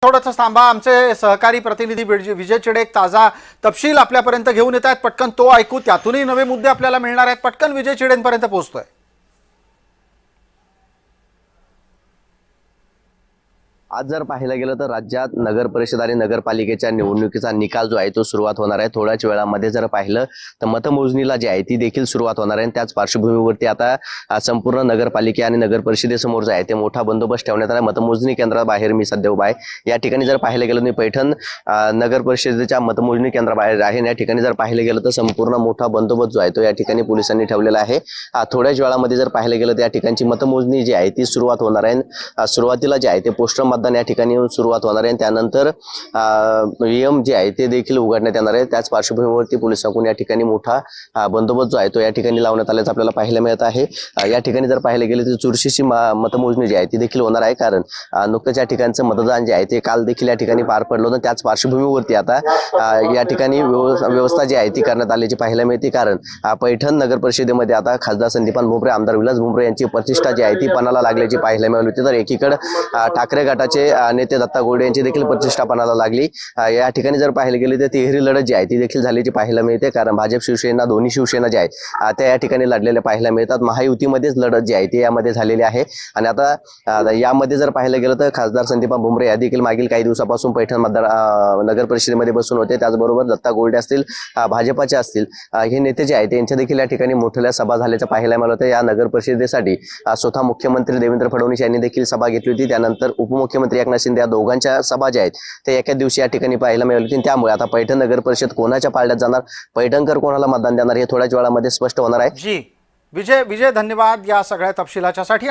थोडंसं थांबा. आमचे सहकारी प्रतिनिधी विजय चिडे एक ताजा तपशील आपल्यापर्यंत घेऊन येत आहेत. पटकन तो ऐकू, त्यातूनही नवे मुद्दे आपल्याला मिळणार आहेत. पटकन विजय चिडेंपर्यंत पोहोचतोय. आज जर पाहायला गेलं तर राज्यात नगर परिषद आणि नगरपालिकेच्या निवडणुकीचा निकाल जो आहे तो सुरुवात होणार आहे. थोड्याच वेळामध्ये जर पाहिलं तर मतमोजणीला जी आहे ती देखील सुरुवात होणार आहे. त्याच पार्श्वभूमीवरती आता संपूर्ण नगरपालिका आणि नगर परिषदेसमोर जो आहे ते मोठा बंदोबस्त ठेवण्यात आला. मतमोजणी केंद्राबाहेर मी सध्या उभा आहे. या ठिकाणी जर पाहिलं गेलं तर पैठण नगर परिषदेच्या मतमोजणी केंद्राबाहेर आहे. या ठिकाणी जर पाहिलं गेलं तर संपूर्ण मोठा बंदोबस्त जो आहे तो या ठिकाणी पोलिसांनी ठेवलेला आहे. थोड्याच वेळामध्ये जर पाहिलं गेलं तर या ठिकाणची मतमोजणी जी आहे ती सुरुवात होणार आहे. सुरुवातीला जे आहे ते पोस्टर मतदान या ठिकाणी सुरुवात होणार आहे. त्यानंतर ईएम जे आहे ते देखील उघडण्यात येणार आहे. त्याच पार्श्वभूमीवरती पोलिसांकडून या ठिकाणी मोठा बंदोबस्त जो आहे तो या ठिकाणी लावण्यात आल्याचं आपल्याला पाहायला मिळत आहे. या ठिकाणी जर पाहायला गेले तर चुरशीची मतमोजणी जी आहे ती देखील होणार आहे. कारण नुकतंच या ठिकाणचं मतदान जे आहे ते काल देखील या ठिकाणी पार पडलं होतं. त्याच पार्श्वभूमीवरती आता या ठिकाणी व्यवस्था जी आहे ती करण्यात आल्याची पाहायला मिळते. कारण पैठण नगर परिषदेमध्ये आता खासदार संदीपान भुमरे, आमदार विलास भुमरे यांची प्रतिष्ठा जी आहे ती पणाला लागल्याची पाहायला मिळाली होती. तर एकीकडे ठाकरे गटाचे नेते दत्ता गोरडे यांची देखील प्रतिष्ठा पणाला लागली. या ठिकाणी जर पाहायला गेले तर तिहेरी लढत जी आहे ती देखील झाल्याची पाहायला मिळते. कारण भाजप शिवसेना दोन्ही शिवसेना ज्या आहेत त्या या ठिकाणी लढलेल्या पाहायला मिळतात. महायुतीमध्येच लढत जी आहे ती यामध्ये झालेली आहे. आणि आता यामध्ये जर पाहायला गेलं तर खासदार संदीपान भुमरे या देखील मागील काही दिवसापासून पैठण नगर परिषदेमध्ये बसून होते. त्याचबरोबर दत्ता गोरडे असतील, भाजपाचे असतील, हे नेते जे आहेत त्यांच्या देखील या ठिकाणी मोठ्या सभा झाल्याचं पाहायला मिळत होतं. या नगर परिषदेसाठी स्वतः मुख्यमंत्री देवेंद्र फडणवीस यांनी देखील सभा घेतली होती. त्यानंतर उपमुख्यमंत्री एकनाथ शिंदे या दोघांच्या सभा ज्या आहेत ते एका दिवशी या ठिकाणी पाहायला मिळाली होती. त्यामुळे आता पैठण नगर परिषद कोणाच्या पारड्यात जाणार, पैठणकर कोणाला मतदान देणार हे थोड्याच वेळामध्ये स्पष्ट होणार आहे. जी विजय धन्यवाद या सगळ्या तपशिलाच्यासाठी.